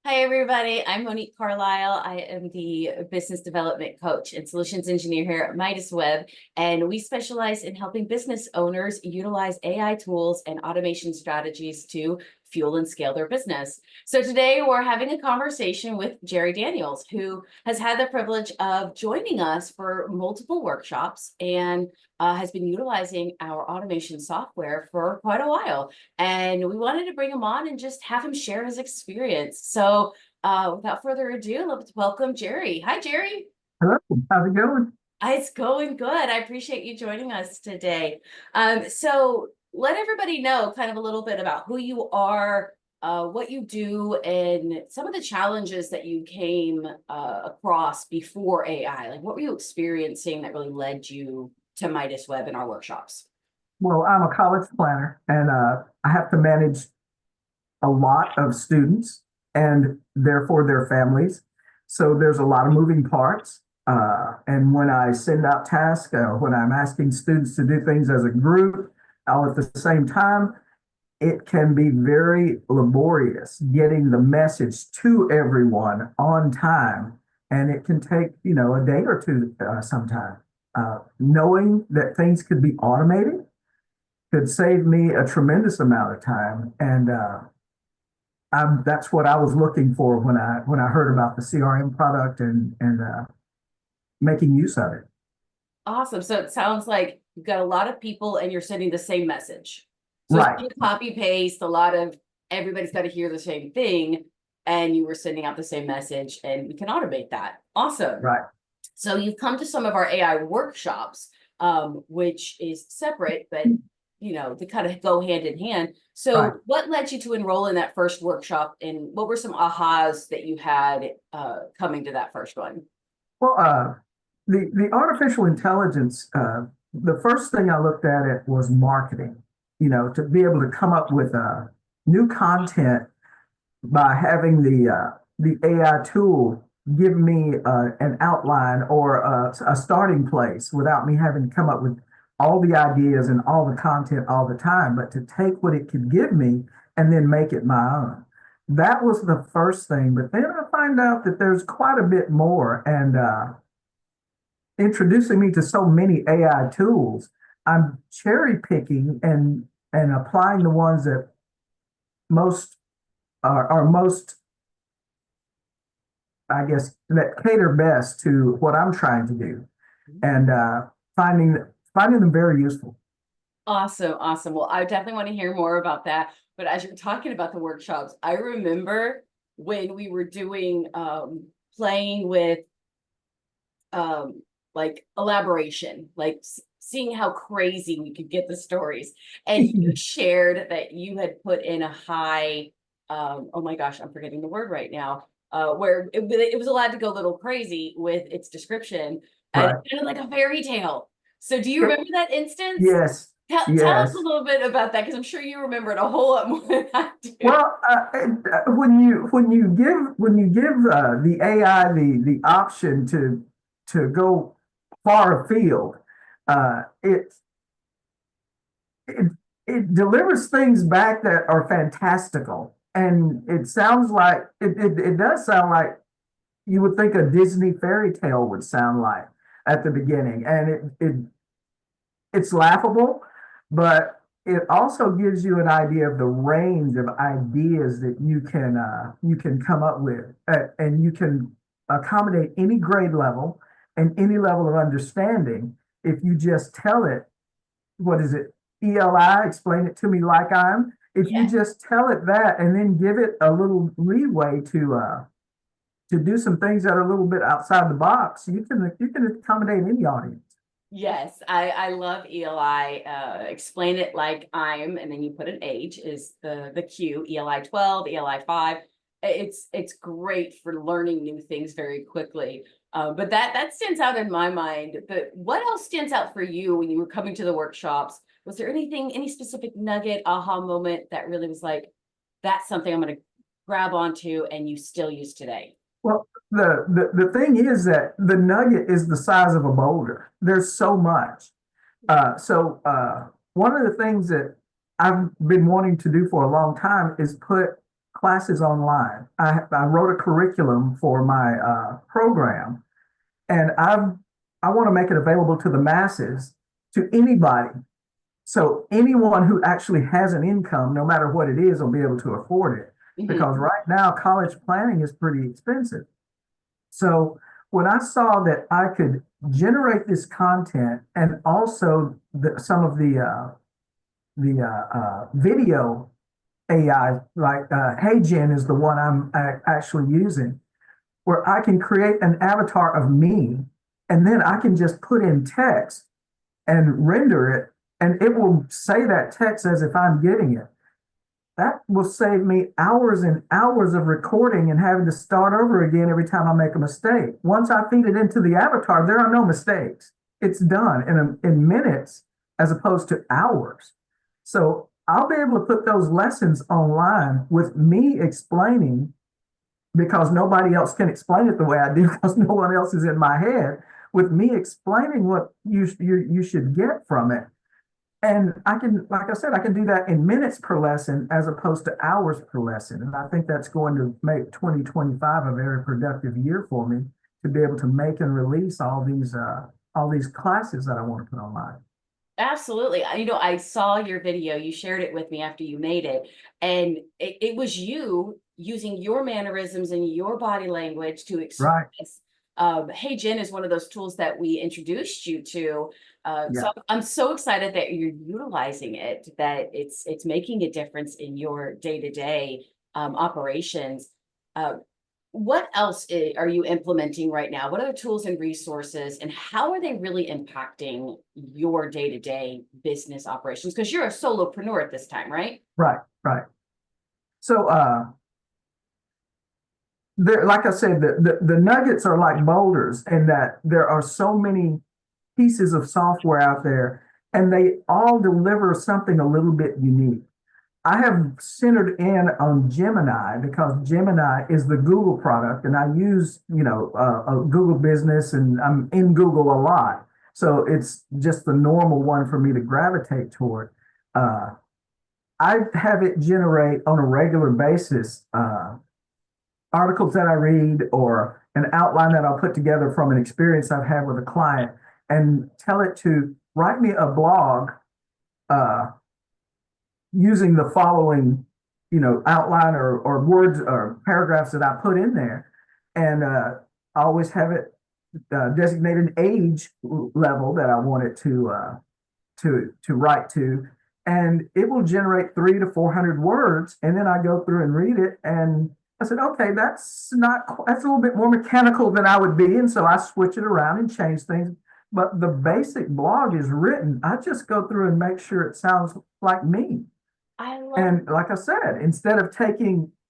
Hi, everybody. I'm Monique Carlisle. I am the business development coach and solutions engineer here at Midasweb, and we specialize in helping business owners utilize AI tools and automation strategies to fuel and scale their business. So today we're having a conversation with Jerry Daniels, who has had the privilege of joining us for multiple workshops and has been utilizing our automation software for quite a while. And we wanted to bring him on and just have him share his experience. So without further ado, let's welcome Jerry. Hi, Jerry. Hello, how's it going? It's going good. I appreciate you joining us today. So let everybody know kind of a little bit about who you are, what you do, and some of the challenges that you came across before AI. Like, what were you experiencing that really led you to Midas Web in our workshops? Well, I'm a college planner and I have to manage a lot of students and therefore their families. So there's a lot of moving parts. And when I send out tasks, when I'm asking students to do things as a group, all at the same time, it can be very laborious getting the message to everyone on time. And it can take, a day or two sometime. Knowing that things could be automated could save me a tremendous amount of time. And that's what I was looking for when I heard about the CRM product and making use of it. Awesome. So it sounds like you've got a lot of people and you're sending the same message. So it's Right, been copy paste, a lot of everybody's got to hear the same thing, and you were sending out the same message, and we can automate that. Awesome. right, So you've come to some of our AI workshops, which is separate, but they kind of go hand in hand. right. So what led you to enroll in that first workshop, and what were some ahas that you had coming to that first one? Well, the artificial intelligence, the first thing I looked at it was marketing. To be able to come up with new content by having the AI tool give me an outline or a starting place without me having to come up with all the ideas and all the content all the time, but to take what it could give me and then make it my own. That was the first thing, but then I find out that there's quite a bit more. And introducing me to so many AI tools, I'm cherry picking and applying the ones that most are most, I guess, that cater best to what I'm trying to do, and finding finding them very useful. Awesome, awesome. Well, I definitely want to hear more about that. But as you're talking about the workshops, I remember when we were doing playing with like elaboration, like seeing how crazy we could get the stories. And you shared that you had put in a high, oh my gosh, I'm forgetting the word right now, where it was allowed to go a little crazy with its description and Right. kind of like a fairy tale. So do you remember that instance? Yes. Tell us a Yes. little bit about that because I'm sure you remember it a whole lot more than I do. Well, when you give the AI the option to go far afield, uh, it it it delivers things back that are fantastical, and it sounds like it does sound like you would think a Disney fairy tale would sound like at the beginning, and it's laughable, but it also gives you an idea of the range of ideas that you can come up with, and you can accommodate any grade level and any level of understanding if you just tell it what is it, ELI, explain it to me like I'm. If you Yeah. just tell it that and then give it a little leeway to do some things that are a little bit outside the box, you can accommodate any audience. Yes, I love Eli. Explain it like I'm, and then you put an age is the cue. Eli 12, Eli 5. It's great for learning new things very quickly. But that stands out in my mind. But what else stands out for you when you were coming to the workshops? Was there anything, any specific nugget, aha moment that really was like, that's something I'm going to grab onto and you still use today? Well, the thing is that the nugget is the size of a boulder. There's so much. One of the things that I've been wanting to do for a long time is put classes online. I wrote a curriculum for my program, and I want to make it available to the masses, to anybody. So anyone who actually has an income, no matter what it is, will be able to afford it. Mhm. Because right now, college planning is pretty expensive. So when I saw that I could generate this content and also some of the video AI, like HeyGen is the one I'm actually using, where I can create an avatar of me, and then I can just put in text and render it, and it will say that text as if I'm getting it. That will save me hours and hours of recording and having to start over again every time I make a mistake. Once I feed it into the avatar, there are no mistakes. It's done in minutes as opposed to hours. So I'll be able to put those lessons online with me explaining, because nobody else can explain it the way I do, because no one else is in my head, with me explaining what you should get from it. And I can, like I said, I can do that in minutes per lesson as opposed to hours per lesson. And I think that's going to make 2025 a very productive year for me, to be able to make and release all these classes that I want to put online. Absolutely. I saw your video, you shared it with me after you made it, and it was you using your mannerisms and your body language to Right. express. Hey Jen is one of those tools that we introduced you to. Yeah. So I'm so excited that you're utilizing it, that it's making a difference in your day-to-day operations. Uh, what else are you implementing right now? What are the tools and resources, and how are they really impacting your day-to-day business operations? Because you're a solopreneur at this time, right? Right. Right. So there, like I said, the nuggets are like boulders, in that there are so many pieces of software out there, and they all deliver something a little bit unique. I have centered in on Gemini because Gemini is the Google product, and I use, a Google business, and I'm in Google a lot. So it's just the normal one for me to gravitate toward. Uh, I have it generate on a regular basis articles that I read, or an outline that I'll put together from an experience I've had with a client, and tell it to write me a blog uh, using the following, outline or words or paragraphs that I put in there. And I always have it designated age level that I want it to write to, and it will generate 300 to 400 words. And then I go through and read it, and I said, okay, that's a little bit more mechanical than I would be, and so I switch it around and change things. But the basic blog is written. I just go through and make sure it sounds like me. And like I said, instead of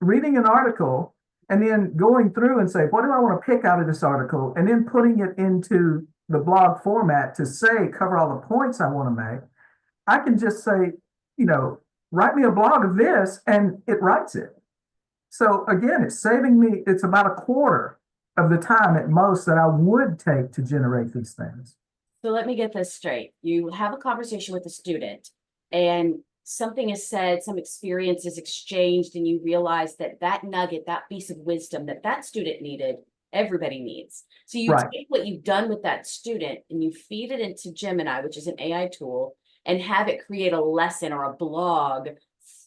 reading an article and then going through and say, what do I want to pick out of this article, and then putting it into the blog format to cover all the points I want to make, I can just say, write me a blog of this, and it writes it. So again, it's saving me, it's about a quarter of the time at most that I would take to generate these things. So let me get this straight. You have a conversation with a student, and something is said, some experience is exchanged, and you realize that that nugget, that piece of wisdom that student needed, everybody needs. So you take what you've done with that student and you feed it into Gemini, which is an AI tool, and have it create a lesson or a blog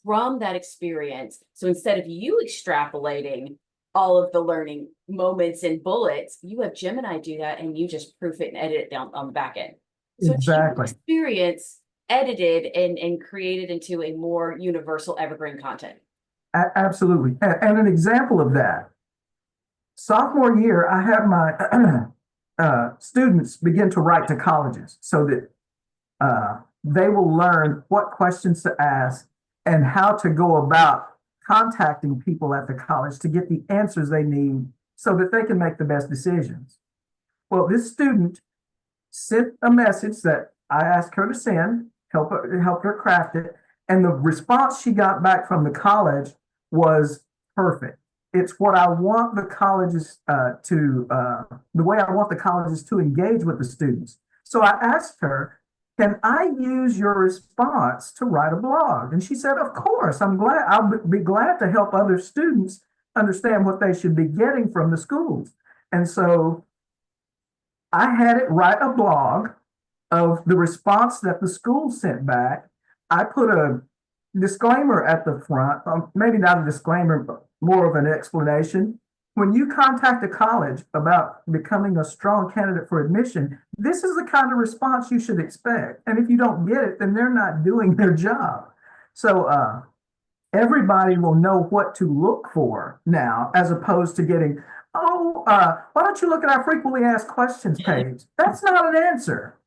from that experience. So instead of you extrapolating all of the learning moments and bullets, you have Gemini do that, and you just proof it and edit it down on the back end. So exactly. Experience edited and created into a more universal evergreen content. Absolutely. And an example of that, sophomore year, I have my students begin to write to colleges so that they will learn what questions to ask and how to go about contacting people at the college to get the answers they need so that they can make the best decisions. Well, this student sent a message that I asked her to send, helped her craft it, and the response she got back from the college was perfect. It's what I want the colleges the way I want the colleges to engage with the students. So I asked her, can I use your response to write a blog? And she said, of course, I'll be glad to help other students understand what they should be getting from the schools. And so I had it write a blog of the response that the school sent back. I put a disclaimer at the front, maybe not a disclaimer, but more of an explanation. When you contact a college about becoming a strong candidate for admission, this is the kind of response you should expect. And if you don't get it, then they're not doing their job. So everybody will know what to look for now, as opposed to getting, why don't you look at our frequently asked questions page? That's not an answer.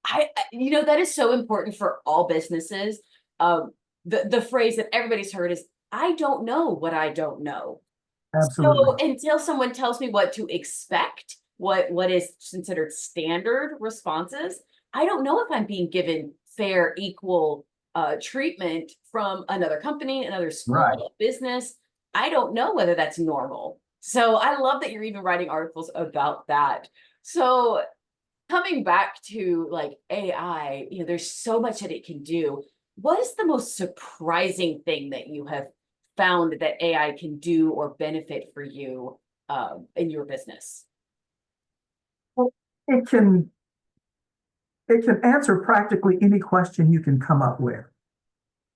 That is so important for all businesses. The phrase that everybody's heard is, I don't know what I don't know. So Absolutely. until someone tells me what to expect, what is considered standard responses, I don't know if I'm being given fair, equal treatment from another company, another Right. school, business. I don't know whether that's normal. So I love that you're even writing articles about that. So coming back to like AI, there's so much that it can do. What is the most surprising thing that you have found that AI can do or benefit for you in your business? Well, it can answer practically any question you can come up with.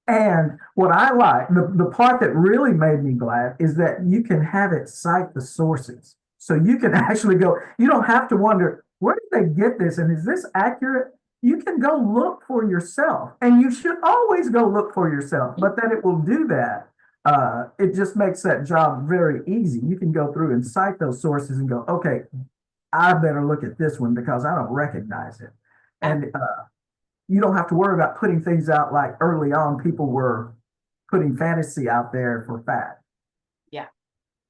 And what I like, the part that really made me glad is that you can have it cite the sources. So you can actually go, you don't have to wonder, where did they get this? And is this accurate? You can go look for yourself. And you should always go look for yourself, but that it will do that. It just makes that job very easy. You can go through and cite those sources and go, okay, I better look at this one because I don't recognize it. And you don't have to worry about putting things out like early on people were putting fantasy out there for fact. Yeah.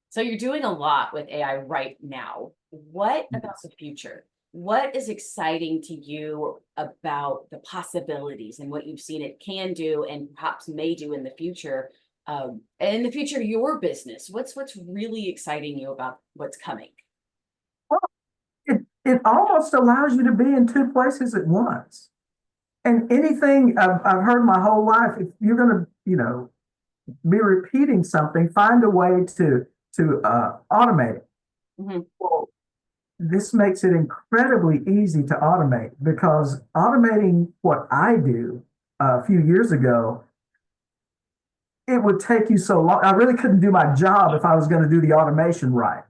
So you're doing a lot with AI right now. What about the future? What is exciting to you about the possibilities and what you've seen it can do and perhaps may do in the future? And in the future, your business, what's really exciting you about what's coming? Well, it almost allows you to be in two places at once. And anything I've heard my whole life, if you're going to, be repeating something, find a way to automate it. Mhm. Well, this makes it incredibly easy to automate because automating what I do a few years ago, it would take you so long. I really couldn't do my job if I was going to do the automation right.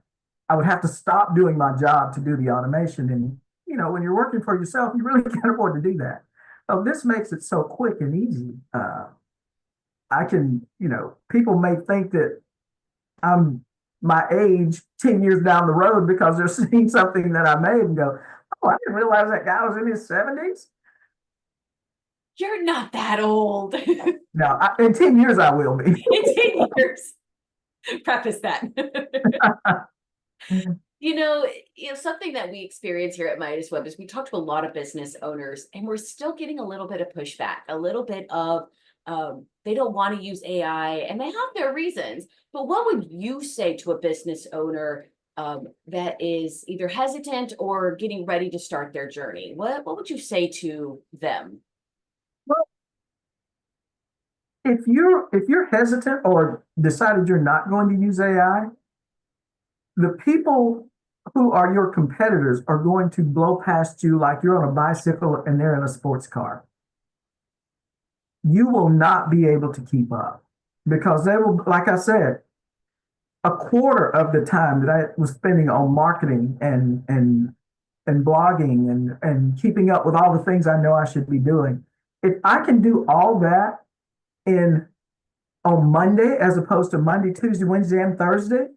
I would have to stop doing my job to do the automation. And, when you're working for yourself, you really can't afford to do that. This makes it so quick and easy. I can, people may think that I'm my age 10 years down the road because they're seeing something that I made and go, oh, I didn't realize that guy was in his 70s. You're not that old. Now, in 10 years, I will be. In 10 years. Preface that. Something that we experience here at Midasweb is we talk to a lot of business owners, and we're still getting a little bit of pushback, a little bit of they don't want to use AI, and they have their reasons. But what would you say to a business owner that is either hesitant or getting ready to start their journey? What would you say to them? Well, if you're hesitant or decided you're not going to use AI, the people who are your competitors are going to blow past you like you're on a bicycle and they're in a sports car. You will not be able to keep up because they will, like I said, a quarter of the time that I was spending on marketing and blogging and keeping up with all the things I know I should be doing. If I can do all that in on Monday as opposed to Monday, Tuesday, Wednesday, and Thursday,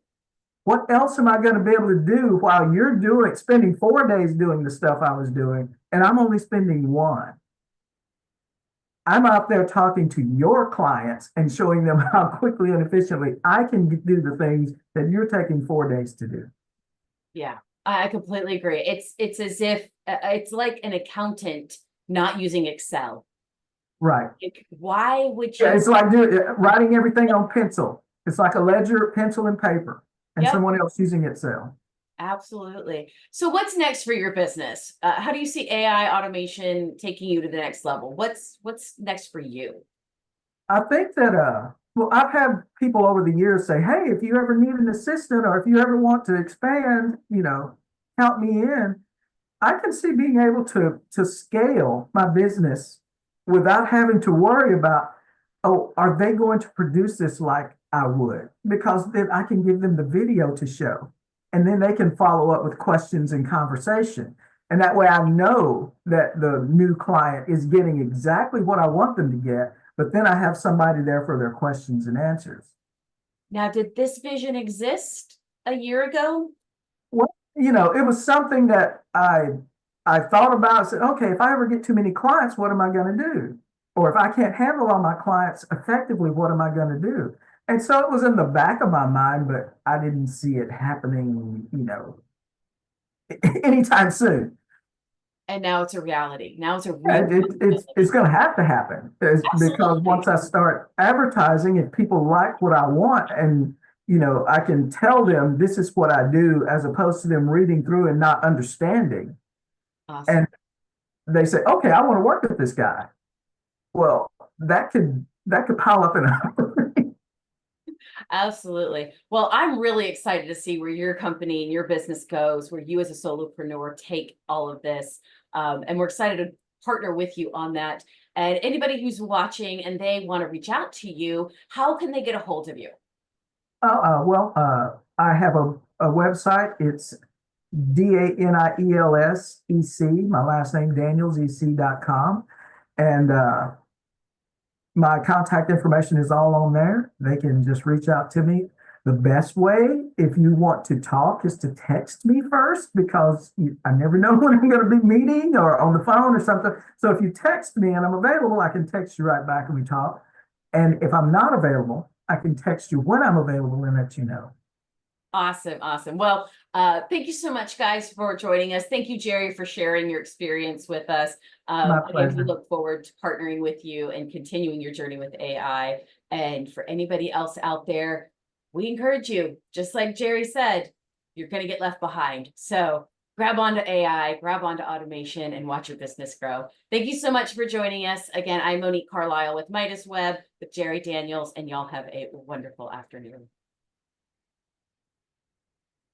what else am I going to be able to do while you're spending 4 days doing the stuff I was doing, and I'm only spending one? I'm out there talking to your clients and showing them how quickly and efficiently I can do the things that you're taking 4 days to do. Yeah, I completely agree. It's as if it's like an accountant not using Excel. Right. Like, why would Yeah, you? it's like writing everything on pencil. It's like a ledger, pencil, and paper, and Yep. someone else using Excel. Absolutely. So what's next for your business? How do you see AI automation taking you to the next level? What's next for you? I think that well, I've had people over the years say, "Hey, if you ever need an assistant or if you ever want to expand, count me in." I can see being able to scale my business without having to worry about, oh, are they going to produce this like I would? Because then I can give them the video to show, and then they can follow up with questions and conversation. And that way I know that the new client is getting exactly what I want them to get, but then I have somebody there for their questions and answers. Now, did this vision exist a year ago? Well, it was something that I thought about. I said, okay, if I ever get too many clients, what am I going to do? Or if I can't handle all my clients effectively, what am I going to do? And so it was in the back of my mind, but I didn't see it happening, anytime soon. And now it's a reality. Now it's a real And it's going to have to happen because Absolutely. once I start advertising, if people like what I want, and I can tell them this is what I do, as opposed to them reading through and not understanding, Awesome. and they say, "Okay, I want to work with this guy." Well, that could pile up in a hurry. Absolutely. Well, I'm really excited to see where your company and your business goes, where you as a solopreneur take all of this. And we're excited to partner with you on that. And anybody who's watching and they want to reach out to you, how can they get a hold of you? Well, I have a website. It's DANIELSEC, my last name DanielsEC.com. And my contact information is all on there. They can just reach out to me. The best way, if you want to talk, is to text me first, because I never know when I'm going to be meeting or on the phone or something. So if you text me and I'm available, I can text you right back and we talk. And if I'm not available, I can text you when I'm available and let you know. Awesome. Awesome. Well, thank you so much, guys, for joining us. Thank you, Jerry, for sharing your experience with us. My And we pleasure. look forward to partnering with you and continuing your journey with AI. And for anybody else out there, we encourage you, just like Jerry said, you're going to get left behind. So grab onto AI, grab onto automation, and watch your business grow. Thank you so much for joining us. Again, I'm Monique Carlisle with Midasweb with Jerry Daniels, and y'all have a wonderful afternoon.